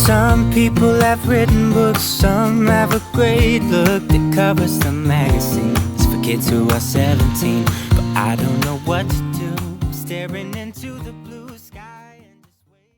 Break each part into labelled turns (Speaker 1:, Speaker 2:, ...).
Speaker 1: Some people have written books, some have a great look that covers the magazines for kids who are 17. But I don't know what to do, staring into the blue sky and just wait.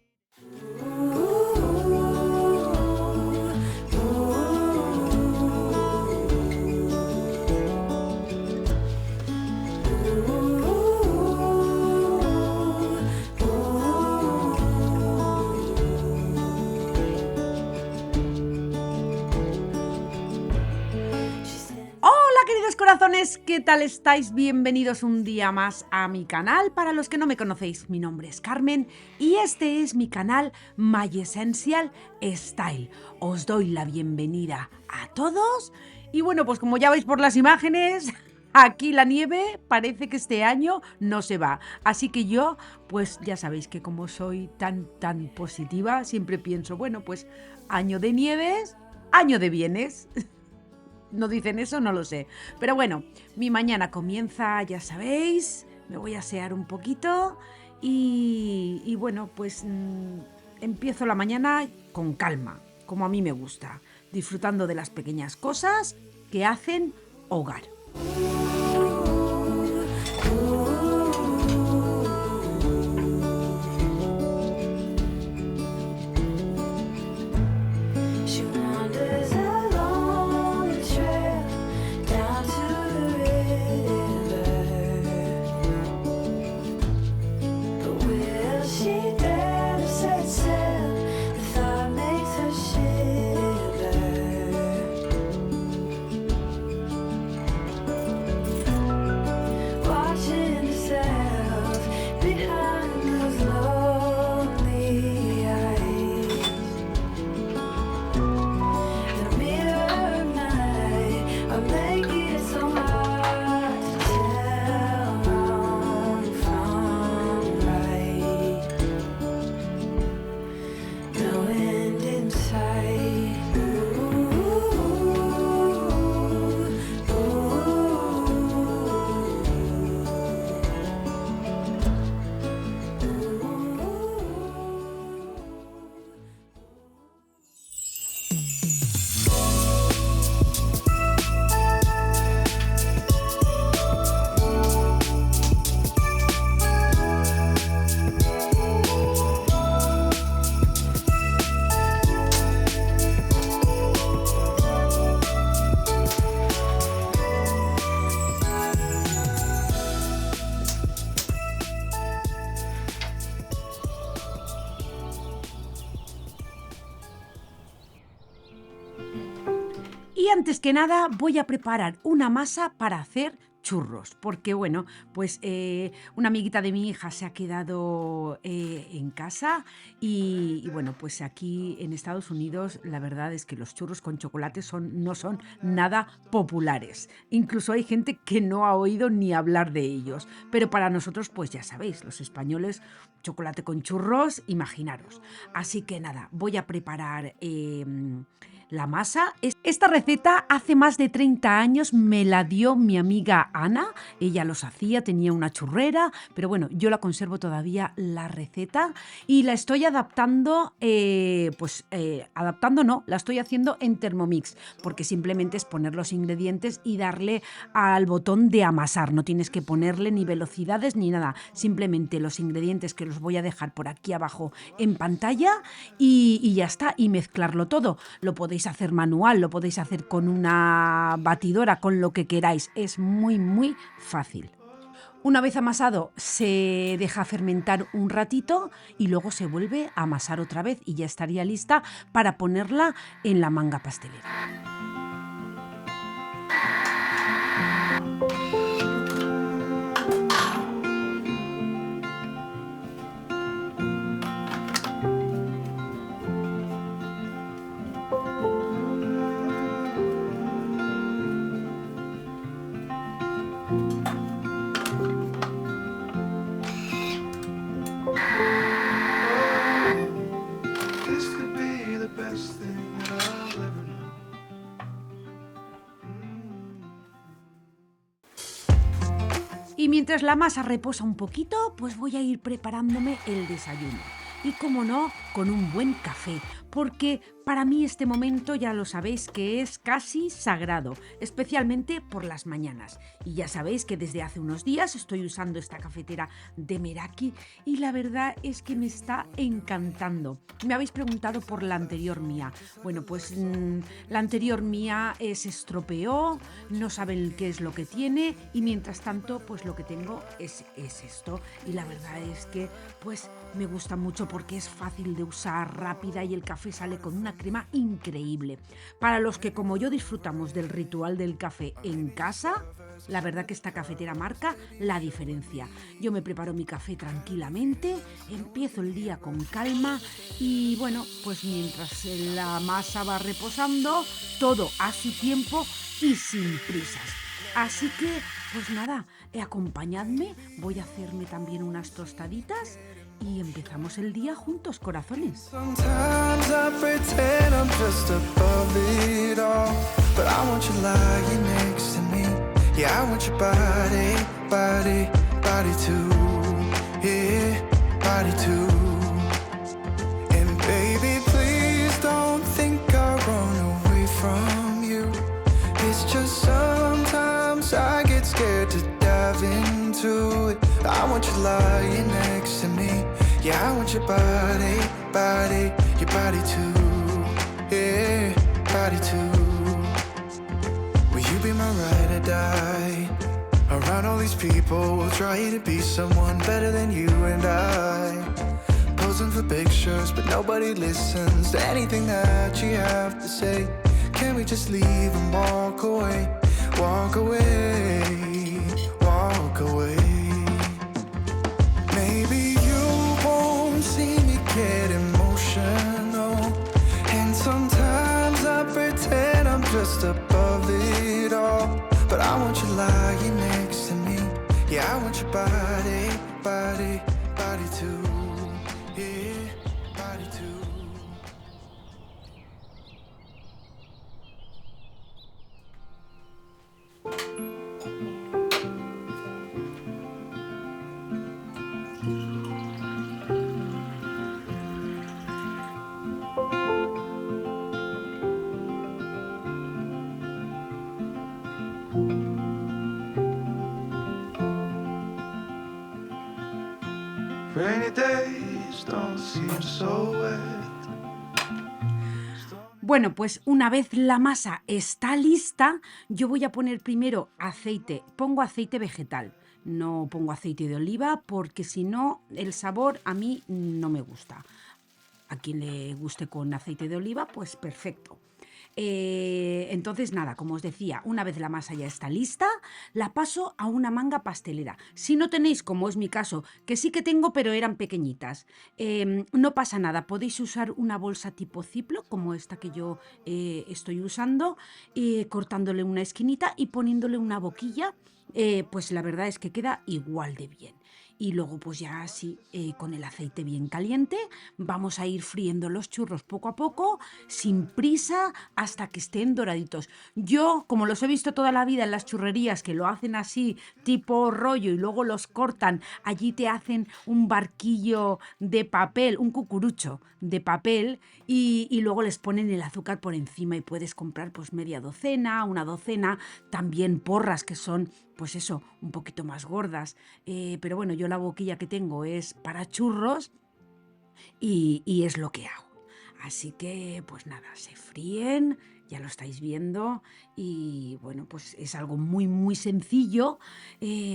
Speaker 2: Queridos corazones, ¿qué tal estáis? Bienvenidos un día más a mi canal. Para los que no me conocéis, mi nombre es Carmen y este es mi canal My Essential Style. Os doy la bienvenida a todos y bueno, pues como ya veis por las imágenes, aquí la nieve parece que este año no se va. Así que yo, pues ya sabéis que como soy tan positiva, siempre pienso, bueno, pues año de nieves, año de bienes. ¿No dicen eso? No lo sé. Pero bueno, mi mañana comienza, ya sabéis, me voy a asear un poquito y bueno, pues empiezo la mañana con calma, como a mí me gusta, disfrutando de las pequeñas cosas que hacen hogar. Y antes que nada voy a preparar una masa para hacer churros, porque bueno, pues una amiguita de mi hija se ha quedado en casa y bueno, pues aquí en Estados Unidos la verdad es que los churros con chocolate no son nada populares. Incluso hay gente que no ha oído ni hablar de ellos, pero para nosotros pues ya sabéis, los españoles, chocolate con churros, imaginaros. Así que nada, voy a preparar la masa. Esta receta hace más de 30 años me la dio mi amiga Ana. Ella los hacía, tenía una churrera, pero bueno, yo la conservo todavía la receta y la estoy adaptando, la estoy haciendo en Thermomix, porque simplemente es poner los ingredientes y darle al botón de amasar. No tienes que ponerle ni velocidades ni nada, simplemente los ingredientes que los voy a dejar por aquí abajo en pantalla y ya está, y mezclarlo todo. Lo podéis hacer manual, lo podéis hacer con una batidora, con lo que queráis. Es muy fácil. Una vez amasado se deja fermentar un ratito y luego se vuelve a amasar otra vez y ya estaría lista para ponerla en la manga pastelera. Y mientras la masa reposa un poquito, pues voy a ir preparándome el desayuno. Y como no, con un buen café, porque para mí este momento ya lo sabéis que es casi sagrado, especialmente por las mañanas. Y ya sabéis que desde hace unos días estoy usando esta cafetera de Meraki y la verdad es que me está encantando. Me habéis preguntado por la anterior mía. Bueno, pues la anterior mía se estropeó, no saben qué es lo que tiene y mientras tanto pues lo que tengo es esto. Y la verdad es que pues me gusta mucho porque es fácil de usar, rápida y el café sale con una crema increíble. Para los que como yo disfrutamos del ritual del café en casa, la verdad que esta cafetera marca la diferencia. Yo me preparo mi café tranquilamente, empiezo el día con calma y bueno, pues mientras la masa va reposando, todo a su tiempo y sin prisas. Así que, pues nada, acompañadme, voy a hacerme también unas tostaditas y empezamos el día juntos, corazones.
Speaker 3: Sometimes I pretend I'm just above it all, but I want you lying next to me. Yeah, I want your body, body, body too. Yeah, body too. And baby, please don't think I run away from you. It's just sometimes I get scared to dive into it. I want you lying next to me. Yeah, I want your body, body, your body too. Yeah, body too. Will you be my ride or die? Around all these people, we'll try to be someone better than you and I. Posing for pictures, but nobody listens to anything that you have to say. Can we just leave and walk away? Walk away, walk away. Maybe you won't see me get emotional, and sometimes I pretend I'm just above it all, but I want you lying next to me. Yeah, I want your body, body, body too. Yeah, body too. Rainy days don't seem so wet.
Speaker 2: Bueno, pues una vez la masa está lista, yo voy a poner primero aceite. Pongo aceite vegetal, no pongo aceite de oliva porque si no el sabor a mí no me gusta. A quien le guste con aceite de oliva, pues perfecto. Entonces nada, como os decía, una vez la masa ya está lista, la paso a una manga pastelera. Si no tenéis, como es mi caso, que sí que tengo pero eran pequeñitas, no pasa nada, podéis usar una bolsa tipo Ziploc como esta que yo estoy usando, cortándole una esquinita y poniéndole una boquilla, pues la verdad es que queda igual de bien. Y luego pues ya así con el aceite bien caliente vamos a ir friendo los churros poco a poco, sin prisa, hasta que estén doraditos. Yo, como los he visto toda la vida en las churrerías que lo hacen así, tipo rollo, y luego los cortan, allí te hacen un barquillo de papel, un cucurucho de papel, y luego les ponen el azúcar por encima y puedes comprar pues media docena, una docena, también porras que son pues eso, un poquito más gordas, pero bueno, yo la boquilla que tengo es para churros y es lo que hago. Así que pues nada, se fríen, ya lo estáis viendo y bueno, pues es algo muy muy sencillo,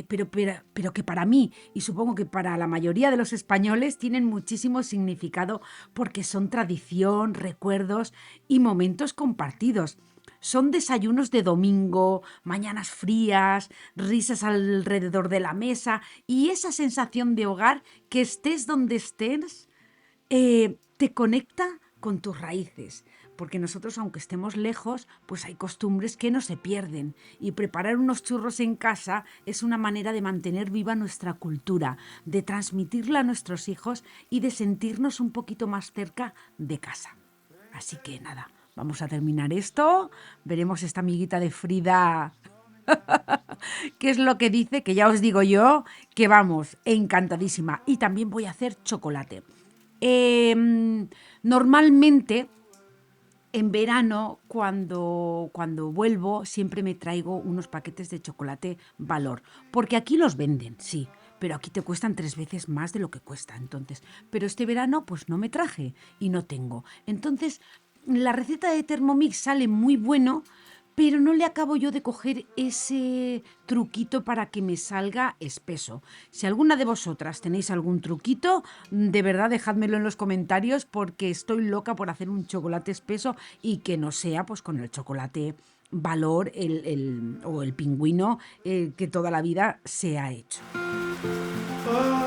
Speaker 2: pero que para mí y supongo que para la mayoría de los españoles tienen muchísimo significado porque son tradición, recuerdos y momentos compartidos. Son desayunos de domingo, mañanas frías, risas alrededor de la mesa y esa sensación de hogar que estés donde estés, te conecta con tus raíces. Porque nosotros, aunque estemos lejos, pues hay costumbres que no se pierden. Y preparar unos churros en casa es una manera de mantener viva nuestra cultura, de transmitirla a nuestros hijos y de sentirnos un poquito más cerca de casa. Así que nada. Vamos a terminar esto, veremos esta amiguita de Frida, qué es lo que dice, que ya os digo yo, que vamos, encantadísima. Y también voy a hacer chocolate. Normalmente en verano, cuando vuelvo, siempre me traigo unos paquetes de chocolate Valor, porque aquí los venden, sí, pero aquí te cuestan 3 veces más de lo que cuesta. Entonces, pero este verano pues no me traje y no tengo. Entonces, la receta de Thermomix sale muy bueno, pero no le acabo yo de coger ese truquito para que me salga espeso. Si alguna de vosotras tenéis algún truquito, de verdad dejádmelo en los comentarios, porque estoy loca por hacer un chocolate espeso y que no sea pues con el chocolate Valor o el pingüino que toda la vida se ha hecho.
Speaker 3: Oh,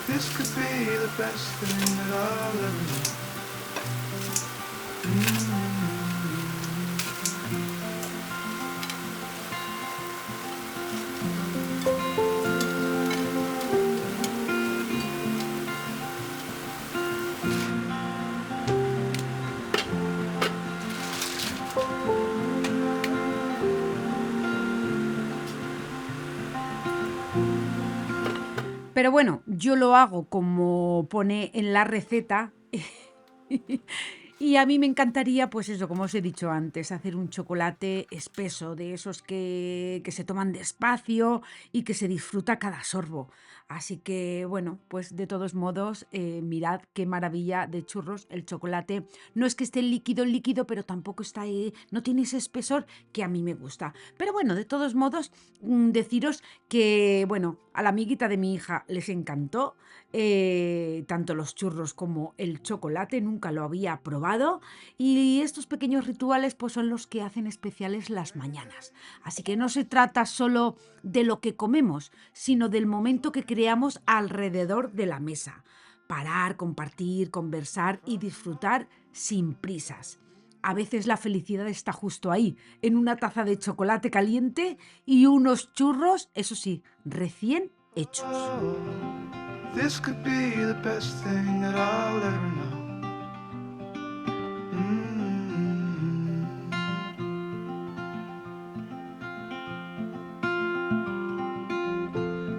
Speaker 3: this could be the best thing that I'll ever know.
Speaker 2: Pero bueno, yo lo hago como pone en la receta. Y a mí me encantaría, pues eso, como os he dicho antes, hacer un chocolate espeso, de esos que se toman despacio y que se disfruta cada sorbo. Así que, bueno, pues de todos modos, mirad qué maravilla de churros el chocolate. No es que esté líquido, líquido, pero tampoco está no tiene ese espesor que a mí me gusta. Pero bueno, de todos modos, deciros que, bueno, a la amiguita de mi hija les encantó. Tanto los churros como el chocolate, nunca lo había probado, y estos pequeños rituales pues son los que hacen especiales las mañanas. Así que no se trata solo de lo que comemos, sino del momento que creamos alrededor de la mesa. Parar, compartir, conversar y disfrutar sin prisas. A veces la felicidad está justo ahí, en una taza de chocolate caliente y unos churros, eso sí, recién hechos.
Speaker 3: This could be the best thing that I'll ever know.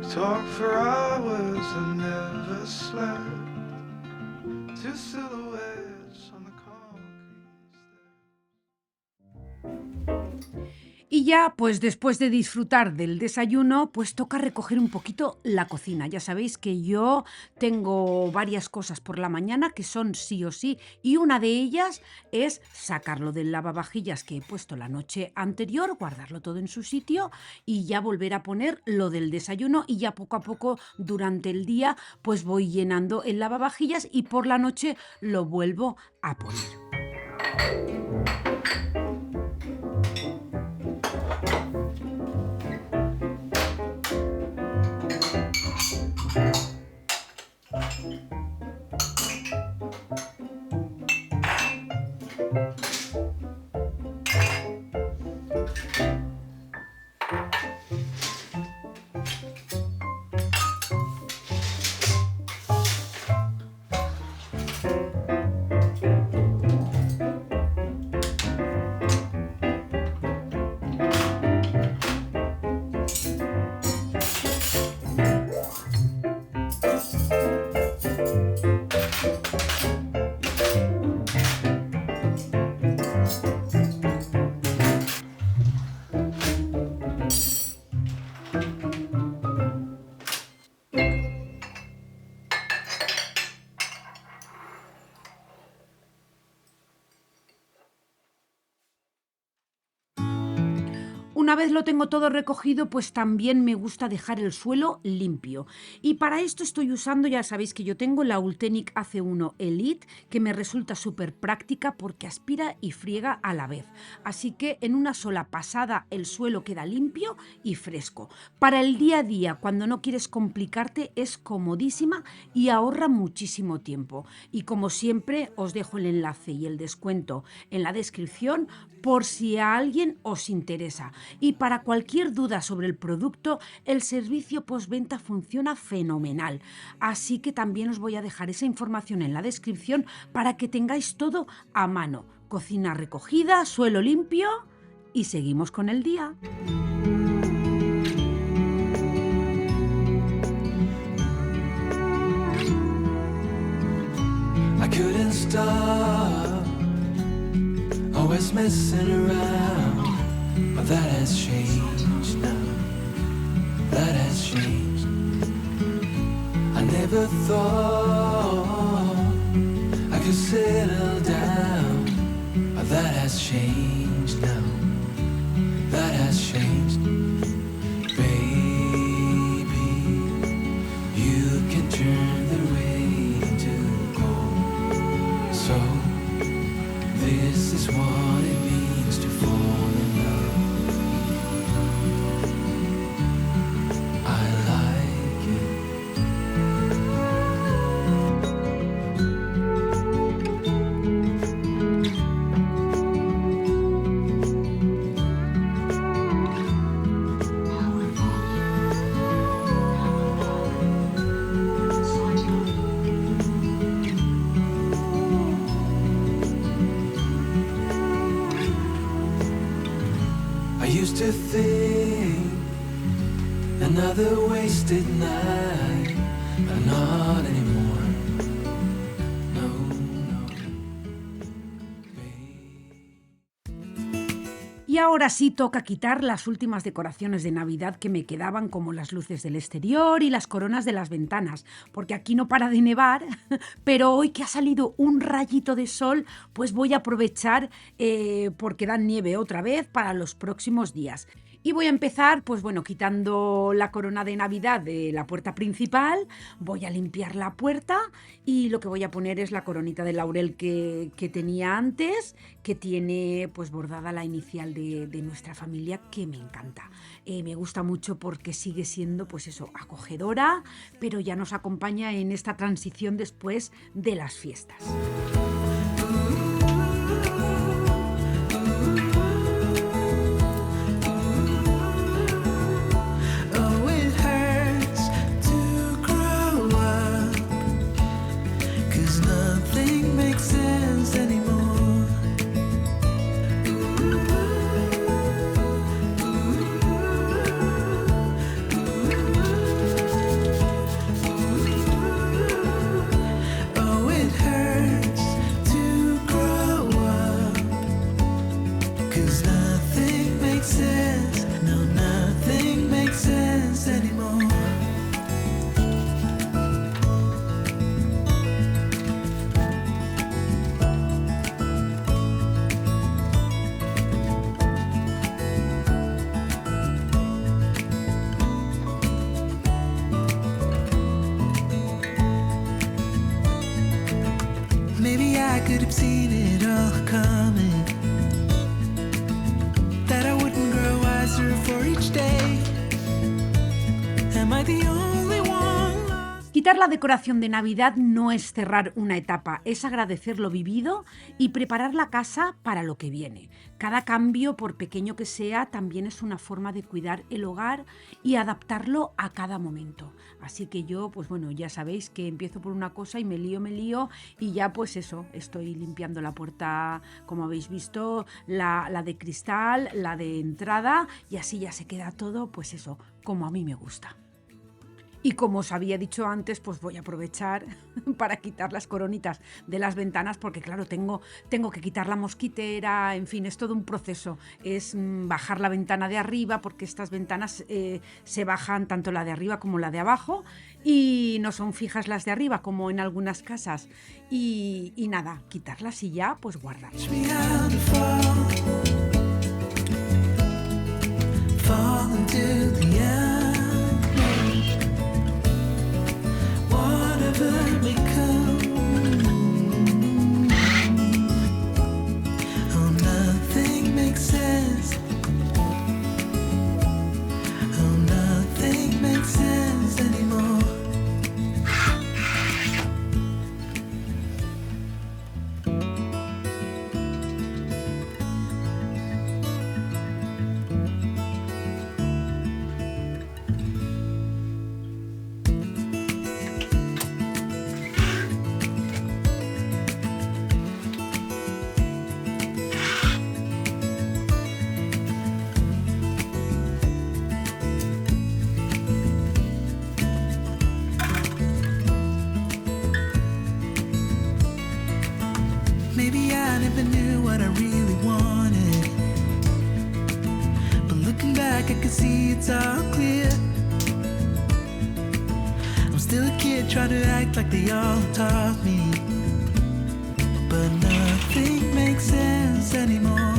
Speaker 3: Talk for hours and never slept. Two silhouettes on the concrete steps.
Speaker 2: Y ya, pues después de disfrutar del desayuno, pues toca recoger un poquito la cocina. Ya sabéis que yo tengo varias cosas por la mañana que son sí o sí, y una de ellas es sacarlo del lavavajillas que he puesto la noche anterior, guardarlo todo en su sitio y ya volver a poner lo del desayuno, y ya poco a poco durante el día pues voy llenando el lavavajillas y por la noche lo vuelvo a poner. Una vez lo tengo todo recogido, pues también me gusta dejar el suelo limpio. Y para esto estoy usando, ya sabéis que yo tengo la Ultenic AC1 Elite, que me resulta súper práctica porque aspira y friega a la vez. Así que en una sola pasada el suelo queda limpio y fresco. Para el día a día, cuando no quieres complicarte, es comodísima y ahorra muchísimo tiempo. Y como siempre, os dejo el enlace y el descuento en la descripción por si a alguien os interesa. Y para cualquier duda sobre el producto, el servicio postventa funciona fenomenal. Así que también os voy a dejar esa información en la descripción para que tengáis todo a mano. Cocina recogida, suelo limpio y seguimos con el día.
Speaker 3: I couldn't stop, always messing around. But that has changed now. That has changed. I never thought I could settle down. But that has changed now. That has changed. Baby, you can turn the rain into gold. So this is what it means to fall in love. I like it. I used to think another wasted night, but not anymore. No, no.
Speaker 2: Y ahora sí toca quitar las últimas decoraciones de Navidad que me quedaban, como las luces del exterior y las coronas de las ventanas, porque aquí no para de nevar, pero hoy que ha salido un rayito de sol, pues voy a aprovechar porque dan nieve otra vez para los próximos días. Y voy a empezar, pues bueno, quitando la corona de Navidad de la puerta principal, voy a limpiar la puerta y lo que voy a poner es la coronita de laurel que tenía antes, que tiene pues bordada la inicial de nuestra familia, que me encanta. Me gusta mucho porque sigue siendo pues eso, acogedora, pero ya nos acompaña en esta transición después de las fiestas.
Speaker 3: Oh, it hurts to grow up, 'cause nothing makes sense anymore. Oh, it hurts to grow up, 'cause nothing makes sense. No, nothing makes sense anymore. Maybe I could have seen it all coming, that I wouldn't grow wiser for each day. Am I the only one lost?
Speaker 2: Quitar la decoración de Navidad no es cerrar una etapa, es agradecer lo vivido y preparar la casa para lo que viene. Cada cambio, por pequeño que sea, también es una forma de cuidar el hogar y adaptarlo a cada momento. Así que yo, pues bueno, ya sabéis que empiezo por una cosa y me lío y ya pues eso, estoy limpiando la puerta, como habéis visto, la de cristal, la de entrada, y así ya se queda todo, pues eso, como a mí me gusta. Y como os había dicho antes, pues voy a aprovechar para quitar las coronitas de las ventanas, porque claro, tengo que quitar la mosquitera, en fin, es todo un proceso. Es bajar la ventana de arriba, porque estas ventanas se bajan tanto la de arriba como la de abajo, y no son fijas las de arriba como en algunas casas. Y nada, quitarlas y ya, pues guardarlas.
Speaker 3: Teach me how to fall into the unknown. Whatever may come. Oh, nothing makes sense. Oh, nothing makes sense anymore. Maybe I never knew what I really wanted, but looking back I can see it's all clear. I'm still a kid trying to act like they all taught me, but nothing makes sense anymore.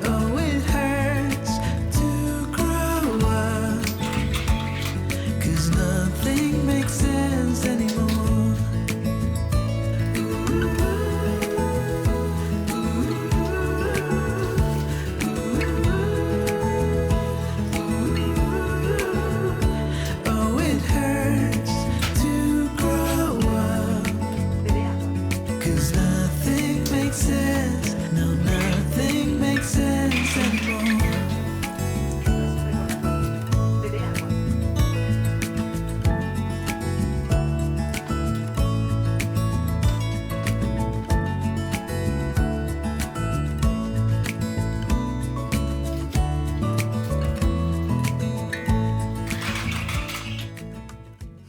Speaker 3: Oh, it hurts to grow up, 'cause nothing makes sense anymore. Oh, it hurts to grow up, 'cause nothing makes sense. No, nothing makes sense anymore.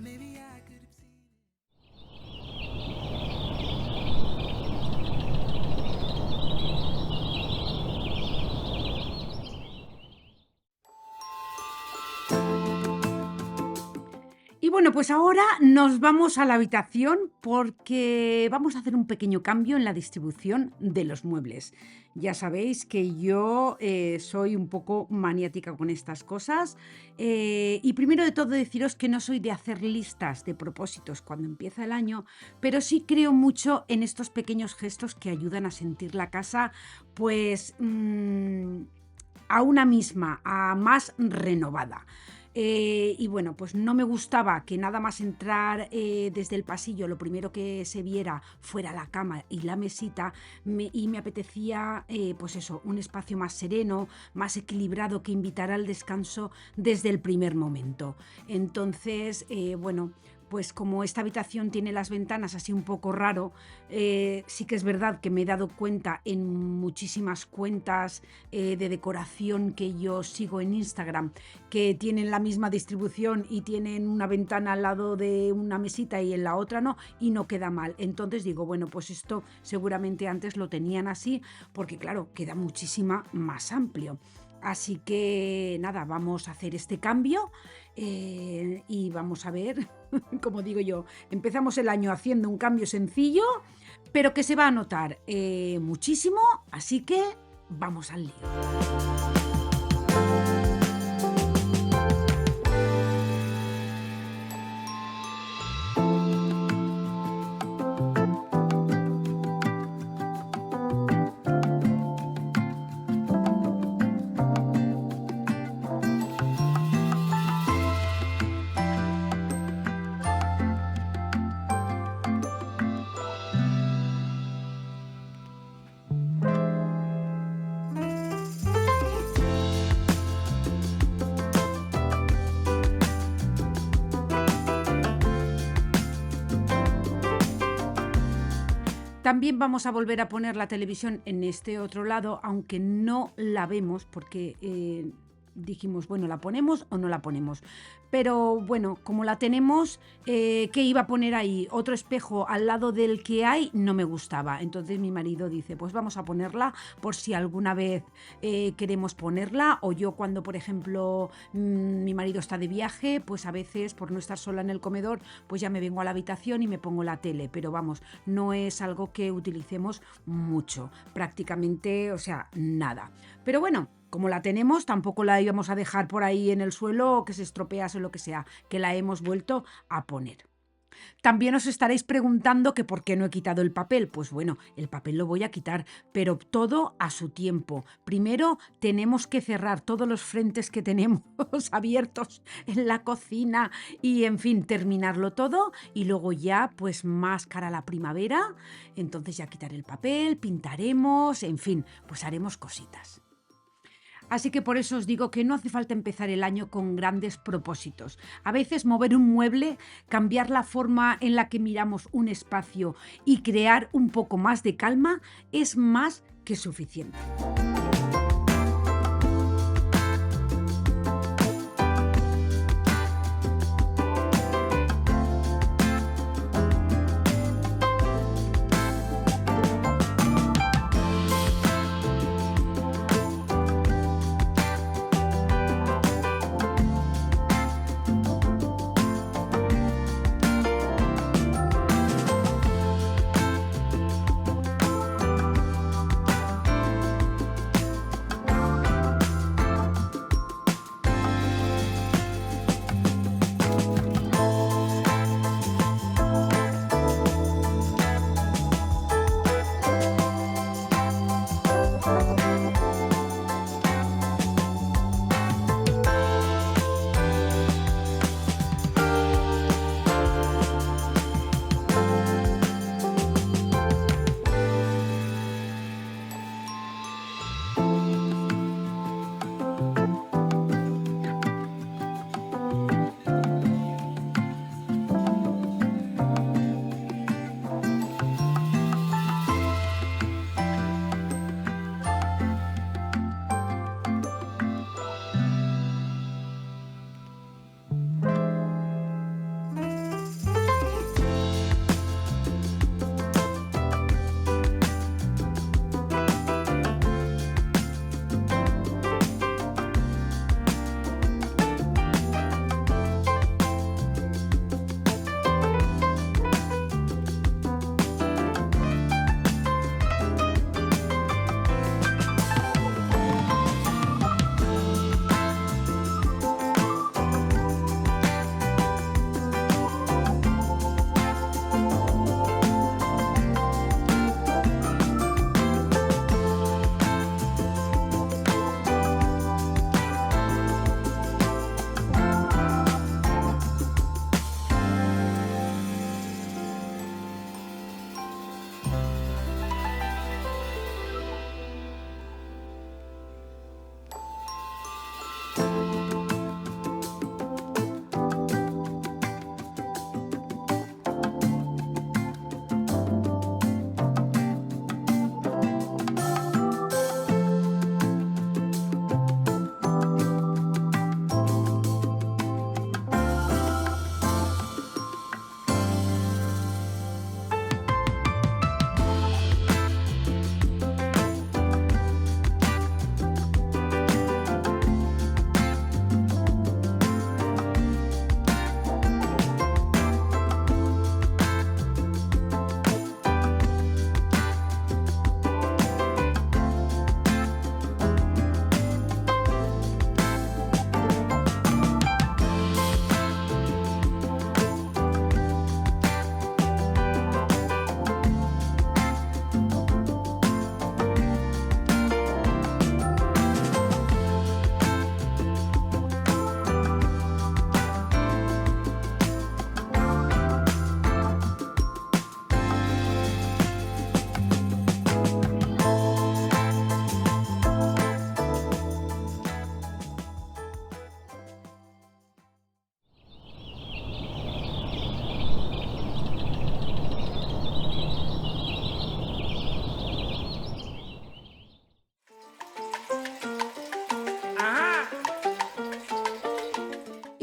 Speaker 3: Maybe I could have seen.
Speaker 2: Y bueno, pues ahora nos vamos a la habitación porque vamos a hacer un pequeño cambio en la distribución de los muebles. Ya sabéis que yo soy un poco maniática con estas cosas. Y primero de todo deciros que no soy de hacer listas de propósitos cuando empieza el año, pero sí creo mucho en estos pequeños gestos que ayudan a sentir la casa, pues a una misma, a más renovada. Y bueno, pues no me gustaba que nada más entrar desde el pasillo, lo primero que se viera fuera la cama y la mesita, y me apetecía, pues eso, un espacio más sereno, más equilibrado, que invitara al descanso desde el primer momento. Entonces, bueno, pues como esta habitación tiene las ventanas así un poco raro, sí que es verdad que me he dado cuenta en muchísimas cuentas de decoración que yo sigo en Instagram, que tienen la misma distribución y tienen una ventana al lado de una mesita y en la otra no, y no queda mal. Entonces digo, bueno, pues esto seguramente antes lo tenían así, porque claro, queda muchísima más amplio. Así que nada, vamos a hacer este cambio y vamos a ver, como digo yo, empezamos el año haciendo un cambio sencillo, pero que se va a notar muchísimo, así que vamos al lío. También vamos a volver a poner la televisión en este otro lado, aunque no la vemos porque dijimos, bueno, ¿la ponemos o no la ponemos? Pero bueno, como la tenemos, ¿qué iba a poner ahí? Otro espejo al lado del que hay no me gustaba. Entonces mi marido dice, pues vamos a ponerla por si alguna vez queremos ponerla, o yo cuando, por ejemplo, mi marido está de viaje, pues a veces por no estar sola en el comedor, pues ya me vengo a la habitación y me pongo la tele. Pero vamos, no es algo que utilicemos mucho, prácticamente, o sea, nada. Pero bueno, como la tenemos, tampoco la íbamos a dejar por ahí en el suelo o que se estropease o lo que sea, que la hemos vuelto a poner. También os estaréis preguntando que por qué no he quitado el papel. Pues bueno, el papel lo voy a quitar, pero todo a su tiempo. Primero tenemos que cerrar todos los frentes que tenemos abiertos en la cocina y, en fin, terminarlo todo, y luego ya, pues más cara a la primavera, entonces ya quitaré el papel, pintaremos, en fin, pues haremos cositas. Así que por eso os digo que no hace falta empezar el año con grandes propósitos. A veces mover un mueble, cambiar la forma en la que miramos un espacio y crear un poco más de calma es más que suficiente.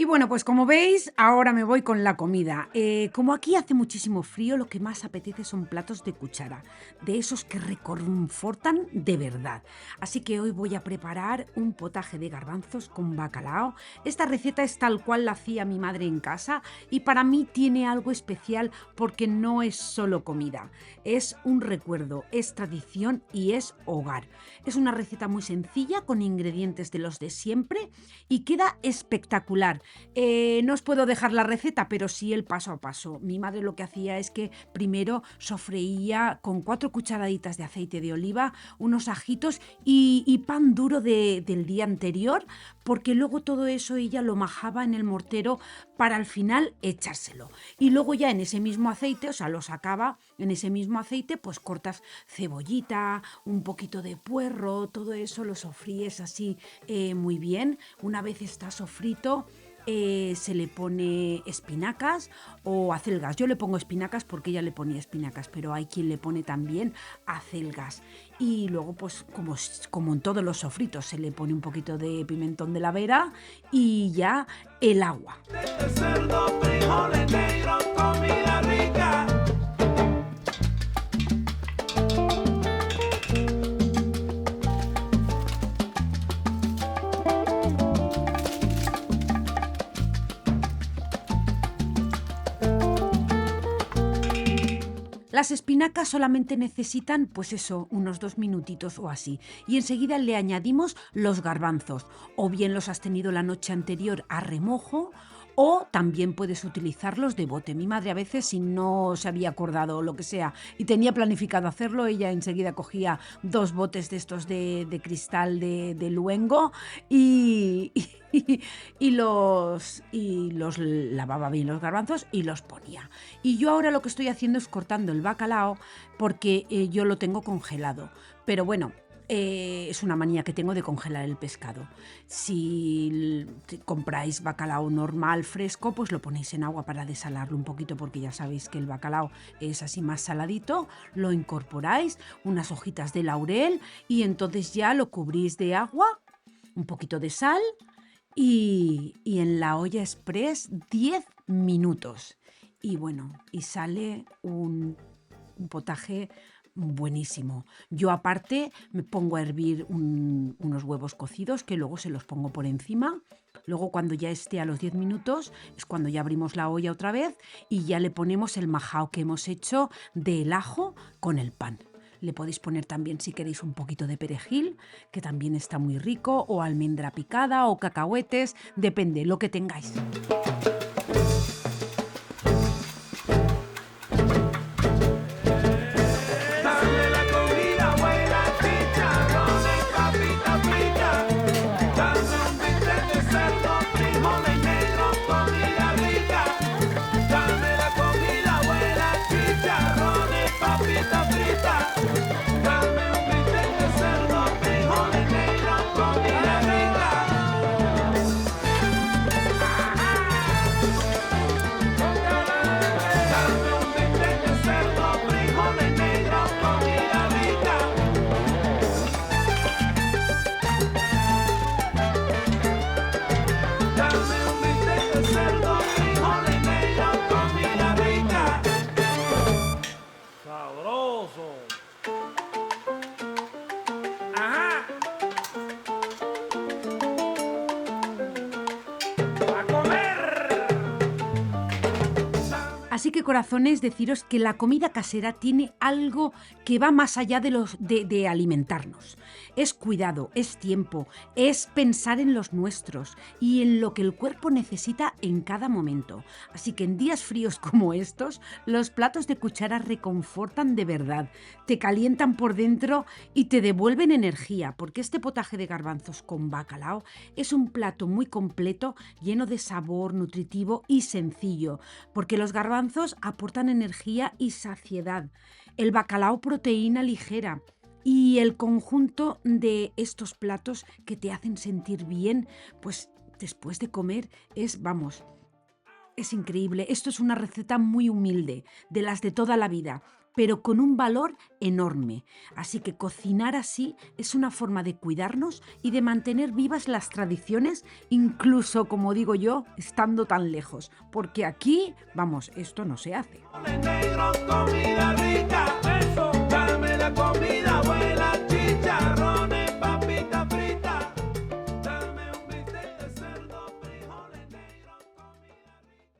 Speaker 2: bueno, pues como veis, ahora me voy con la comida. Como aquí hace muchísimo frío, lo que más apetece son platos de cuchara, de esos que reconfortan de verdad. Así que hoy voy a preparar un potaje de garbanzos con bacalao. Esta receta es tal cual la hacía mi madre en casa y para mí tiene algo especial porque no es solo comida, es un recuerdo, es tradición y es hogar. Es una receta muy sencilla con ingredientes de los de siempre y queda espectacular. No os puedo dejar la receta, pero sí el paso a paso. Mi madre lo que hacía es que primero sofreía con 4 cucharaditas de aceite de oliva, unos ajitos y pan duro del día anterior, porque luego todo eso ella lo majaba en el mortero para al final echárselo. Y luego ya en ese mismo aceite, o sea, lo sacaba en ese mismo aceite, pues cortas cebollita, un poquito de puerro, todo eso lo sofríes así muy bien. Una vez está sofrito, se le pone espinacas o acelgas. Yo le pongo espinacas porque ella le ponía espinacas, pero hay quien le pone también acelgas. Y luego, pues como en todos los sofritos, se le pone un poquito de pimentón de la Vera y ya el agua.
Speaker 3: Cerdo, frijoles negros, comida rica.
Speaker 2: Las espinacas solamente necesitan, pues eso, unos 2 minutitos o así. Y enseguida le añadimos los garbanzos. O bien los has tenido la noche anterior a remojo, o también puedes utilizarlos de bote. Mi madre a veces, si no se había acordado o lo que sea y tenía planificado hacerlo, ella enseguida cogía 2 botes de estos de cristal de luengo y los lavaba bien los garbanzos y los ponía. Y yo ahora lo que estoy haciendo es cortando el bacalao porque yo lo tengo congelado. Pero bueno, es una manía que tengo de congelar el pescado. Si compráis bacalao normal, fresco, pues lo ponéis en agua para desalarlo un poquito porque ya sabéis que el bacalao es así más saladito. Lo incorporáis, unas hojitas de laurel y entonces ya lo cubrís de agua, un poquito de sal y en la olla express 10 minutos. Y bueno, y sale un potaje buenísimo. Yo aparte me pongo a hervir unos huevos cocidos que luego se los pongo por encima. Luego cuando ya esté a los 10 minutos es cuando ya abrimos la olla otra vez y ya le ponemos el majao que hemos hecho del ajo con el pan. Le podéis poner también, si queréis, un poquito de perejil, que también está muy rico, o almendra picada, o cacahuetes, depende, lo que tengáis.
Speaker 3: Dame la comida buena, chicharrones, papitas fritas. Dame un bistec de cerdo, frijoles negros, comida rica. Dame la comida buena, chicharrones, papitas fritas. Dame un bistec de cerdo, frijoles negros, comida rica. Dame un bistec de cerdo, frijoles negros, comida rica. Dame un bistec de cerdo, frijoles negros, comida rica. Sabroso. Ajá. A comer.
Speaker 2: Así que, corazones, deciros que la comida casera tiene algo que va más allá de alimentarnos. Es cuidado, es tiempo, es pensar en los nuestros y en lo que el cuerpo necesita en cada momento. Así que en días fríos como estos, los platos de cuchara reconfortan de verdad, te calientan por dentro y te devuelven energía, porque este potaje de garbanzos con bacalao es un plato muy completo, lleno de sabor, nutritivo y sencillo, porque los garbanzos aportan energía y saciedad, el bacalao proteína ligera y el conjunto de estos platos que te hacen sentir bien, pues después de comer es, vamos, es increíble. Esto es una receta muy humilde, de las de toda la vida, pero con un valor enorme. Así que cocinar así es una forma de cuidarnos y de mantener vivas las tradiciones, incluso, como digo yo, estando tan lejos. Porque aquí, vamos, esto no se hace.
Speaker 4: Negro, comida rica, eso, dame la comida, abuela, chicharrones, papita frita, dame un bistec de cerdo, frijoles negros, comida rica.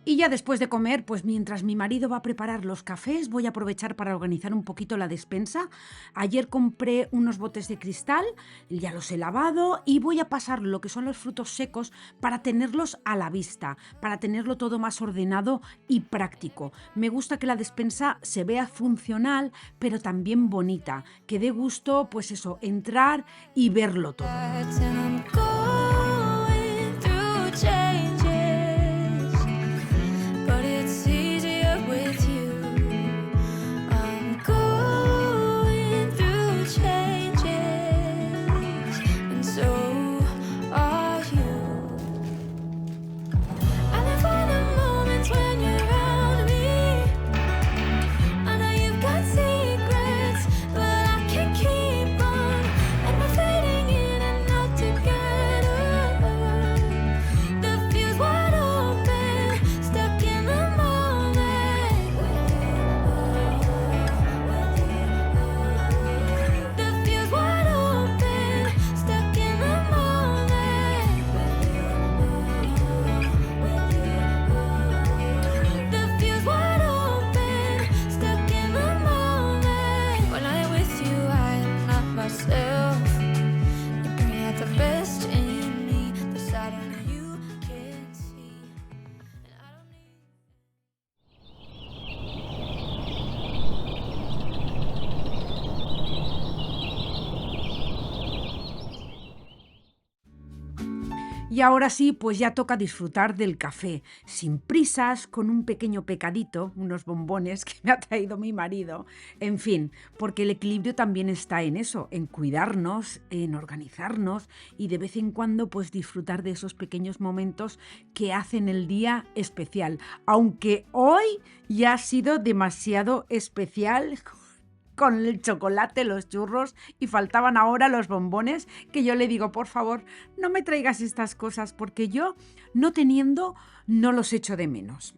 Speaker 2: Y ya después de comer, pues mientras mi marido va a preparar los cafés, voy a aprovechar para organizar un poquito la despensa. Ayer compré unos botes de cristal, ya los he lavado y voy a pasar lo que son los frutos secos para tenerlos a la vista, para tenerlo todo más ordenado y práctico. Me gusta que la despensa se vea funcional, pero también bonita, que dé gusto, pues eso, entrar y verlo todo.
Speaker 5: And I'm going through changes, but it's easier with you. I'm going through changes, and so are you. I live for the moments when you're around me. I know you've got secrets, but I can't keep on. And we're fading in and out together. The fuse wide open, stuck in the moment. The fuse wide open, stuck in the moment. The fuse wide open, stuck in the moment. When I'm with you, I'm not myself. You bring out the best in me, the side of you can't see. And I don't need.
Speaker 2: Y ahora sí, pues ya toca disfrutar del café, sin prisas, con un pequeño pecadito, unos bombones que me ha traído mi marido. En fin, porque el equilibrio también está en eso, en cuidarnos, en organizarnos y de vez en cuando pues disfrutar de esos pequeños momentos que hacen el día especial. Aunque hoy ya ha sido demasiado especial con el chocolate, los churros y faltaban ahora los bombones, que yo le digo, por favor, no me traigas estas cosas porque yo, no teniendo, no los echo de menos.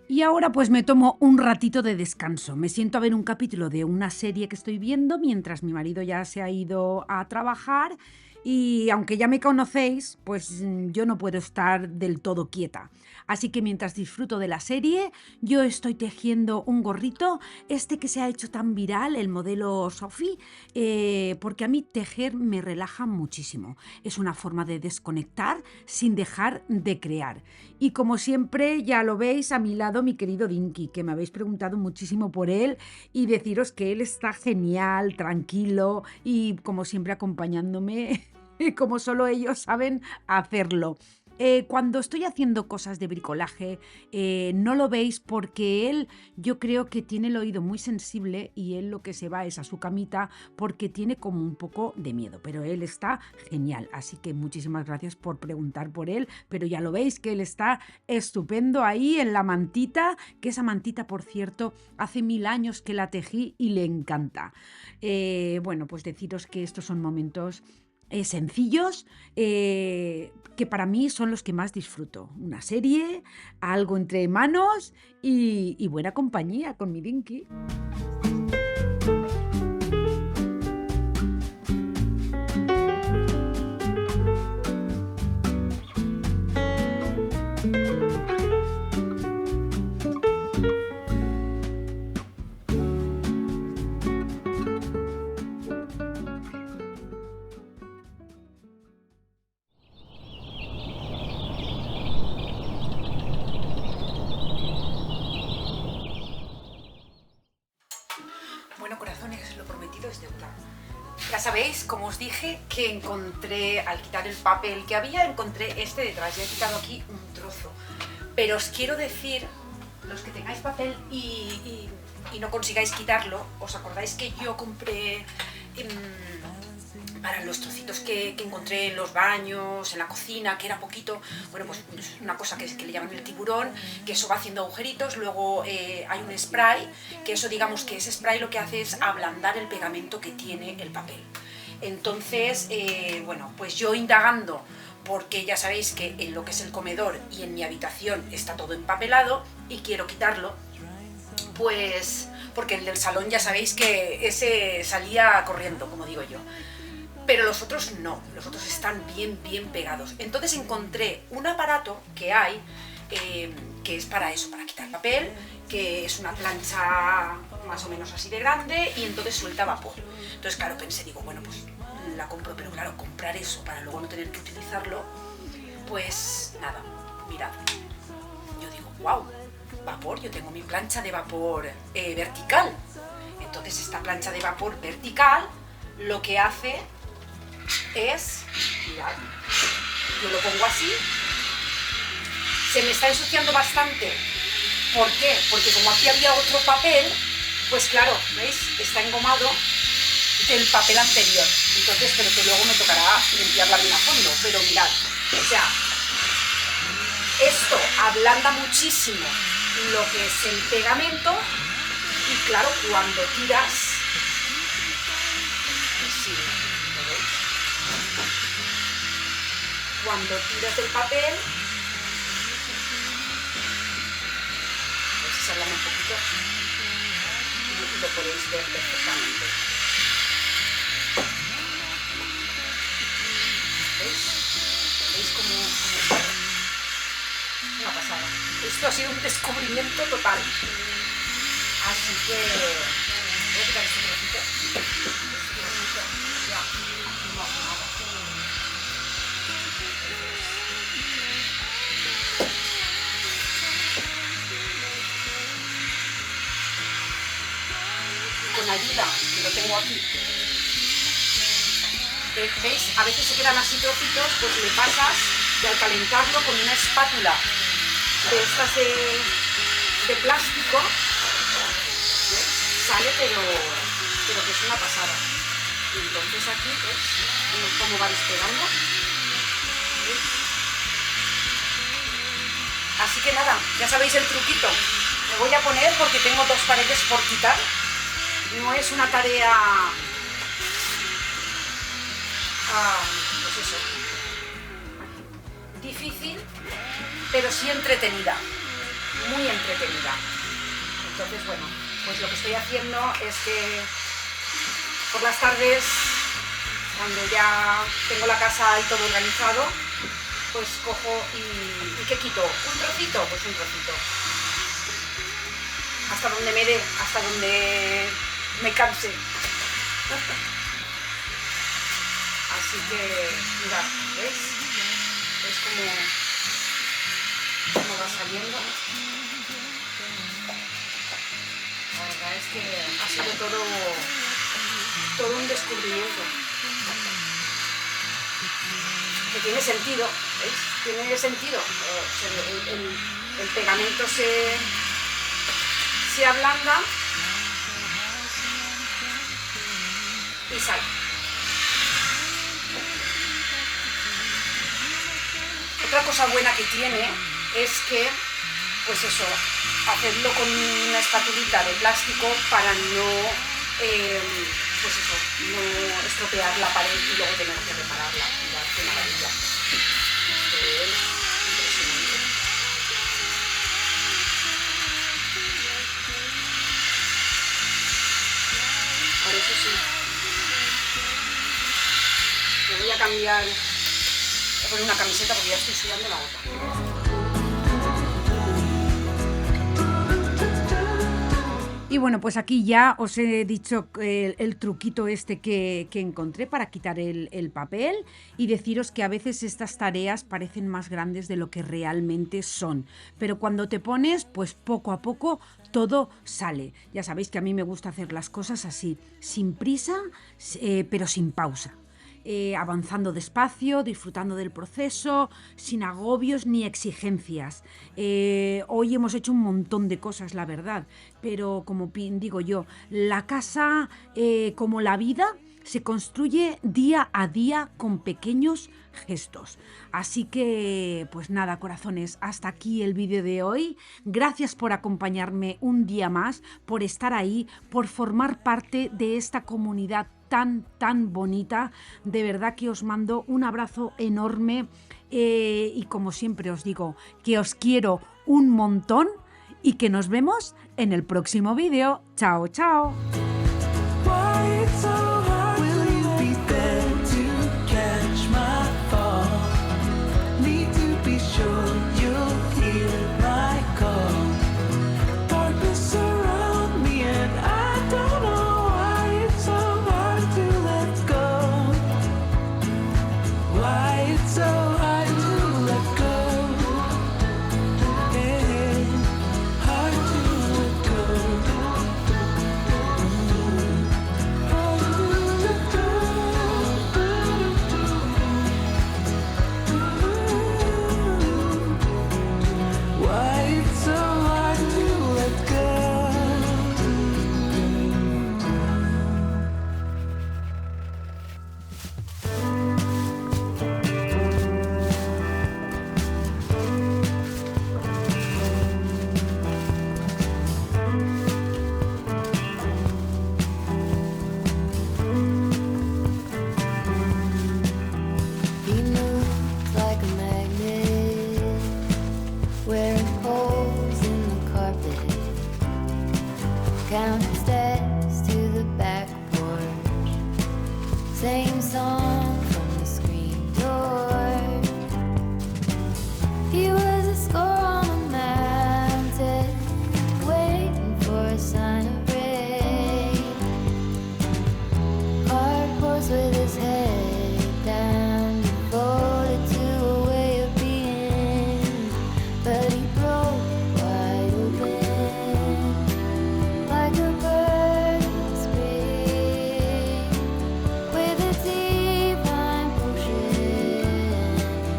Speaker 2: Y ahora pues me tomo un ratito de descanso. Me siento a ver un capítulo de una serie que estoy viendo mientras mi marido ya se ha ido a trabajar. Y aunque ya me conocéis, pues yo no puedo estar del todo quieta. Así que mientras disfruto de la serie, yo estoy tejiendo un gorrito, este que se ha hecho tan viral, el modelo Sophie, porque a mí tejer me relaja muchísimo. Es una forma de desconectar sin dejar de crear. Y como siempre, ya lo veis a mi lado, mi querido Dinky, que me habéis preguntado muchísimo por él y deciros que él está genial, tranquilo y como siempre acompañándome como solo ellos saben hacerlo. Cuando estoy haciendo cosas de bricolaje, no lo veis porque él, yo creo que tiene el oído muy sensible y él lo que se va es a su camita porque tiene como un poco de miedo, pero él está genial, así que muchísimas gracias por preguntar por él, pero ya lo veis que él está estupendo ahí en la mantita, que esa mantita, por cierto, hace 1000 años que la tejí y le encanta. Bueno, pues deciros que estos son momentos sencillos, que para mí son los que más disfruto. Una serie, algo entre manos y buena compañía con mi Dinky. Bueno, corazones, lo prometido es deuda. Ya sabéis, como os dije, que encontré, al quitar el papel que había, encontré este detrás. Ya he quitado aquí un trozo. Pero os quiero decir los que tengáis papel y no consigáis quitarlo, ¿os acordáis que yo compré para los trocitos que encontré en los baños, en la cocina, que era poquito? Bueno, pues una cosa que le llaman el tiburón, que eso va haciendo agujeritos. Luego hay un spray, que eso, digamos que ese spray lo que hace es ablandar el pegamento que tiene el papel. Entonces, bueno, pues yo indagando, porque ya sabéis que en lo que es el comedor y en mi habitación está todo empapelado y quiero quitarlo, pues porque el del salón ya sabéis que ese salía corriendo, como digo yo. Pero los otros no, los otros están bien pegados. Entonces encontré un aparato que hay, que es para eso, para quitar papel, que es una plancha más o menos así de grande y entonces suelta vapor. Entonces claro, pensé, digo, bueno, pues la compro, pero claro, comprar eso para luego no tener que utilizarlo, pues nada, mirad. Yo digo, wow, vapor, yo tengo mi plancha de vapor vertical. Entonces esta plancha de vapor vertical lo que hace es, mirad, yo lo pongo así, se me está ensuciando bastante. ¿Por qué? Porque como aquí había otro papel, pues claro, ¿veis? Está engomado del papel anterior. Entonces, pero que luego me tocará limpiarla bien a fondo. Pero mirad, o sea, esto ablanda muchísimo lo que es el pegamento y claro, cuando tiras, pues sí, ¿lo veis? Cuando tiras del papel, pues se ablanda un poquito y lo podéis ver perfectamente. ¿Veis? ¿Veis cómo está? Una pasada. Esto ha sido un descubrimiento total. Así que voy a quitar este trocito. Ya, no hace nada. Con ayuda, que lo tengo aquí. ¿Veis? A veces se quedan así trocitos, pues le pasas y al calentarlo con una espátula de estas de plástico, ¿ves? Sale pero que es una pasada. Y entonces aquí, pues, vemos cómo va despegando. ¿Veis? Así que nada, ya sabéis el truquito. Me voy a poner porque tengo 2 paredes por quitar. No es una tarea, pues eso, difícil, pero sí entretenida, muy entretenida. Entonces, bueno, pues lo que estoy haciendo es que por las tardes, cuando ya tengo la casa y todo organizado, pues cojo y ¿qué quito? ¿Un trocito? Pues un trocito. Hasta donde me dé, hasta donde me canse. Así que, mirad, ¿veis? ¿Veis cómo va saliendo? La verdad es que ha sido todo un descubrimiento. Que tiene sentido, ¿veis? Tiene sentido. El pegamento se ablanda y sale. Otra cosa buena que tiene es que, pues eso, hacerlo con una espatulita de plástico para no, pues eso, no estropear la pared y luego tener que repararla. Mirad qué maravilla. Esto es impresionante. Por eso sí. Me voy a cambiar, voy a poner una camiseta porque ya estoy sudando la gota.
Speaker 6: Y bueno, pues aquí ya os he dicho el truquito este que encontré para quitar el papel y deciros que a veces estas tareas parecen más grandes de lo que realmente son. Pero cuando te pones, pues poco a poco todo sale. Ya sabéis que a mí me gusta hacer las cosas así, sin prisa, pero sin pausa. avanzando despacio, disfrutando del proceso, sin agobios ni exigencias. Hoy hemos hecho un montón de cosas, la verdad, pero como digo yo, la casa, como la vida, se construye día a día con pequeños gestos. Así que, pues nada, corazones, hasta aquí el vídeo de hoy. Gracias por acompañarme un día más, por estar ahí, por formar parte de esta comunidad tan bonita. De verdad que os mando un abrazo enorme y como siempre os digo, que os quiero un montón y que nos vemos en el próximo vídeo. Chao, chao.
Speaker 3: Why it's so hard? Will you be there to catch my fall? Need to be sure you'll hear my call. Darkness around me and I don't know why it's so hard to let go. Why it's so hard to let go. Yeah, hard to let go. Why it's so hard to let go.
Speaker 5: He moves like a magnet, wearing holes in the carpet, counting steps to the back porch, same song from the screen door. He was a score on a mountain, waiting for a sign of rain. Hard horse with his head down, devoted to a way of being, but he broke wide open, like a bird in spring, with a divine potion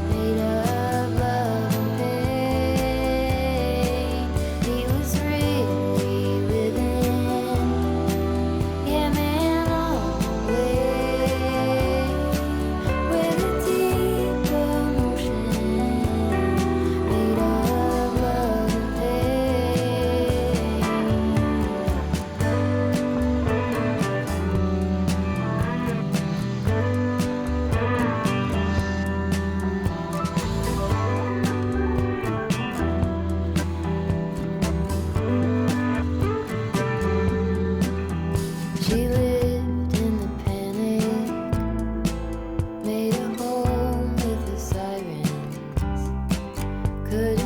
Speaker 5: made of love and pain. He was really living, yeah man, all the way, with a deep emotion made of love and She lived in the panic, made a home with the sirens, couldn't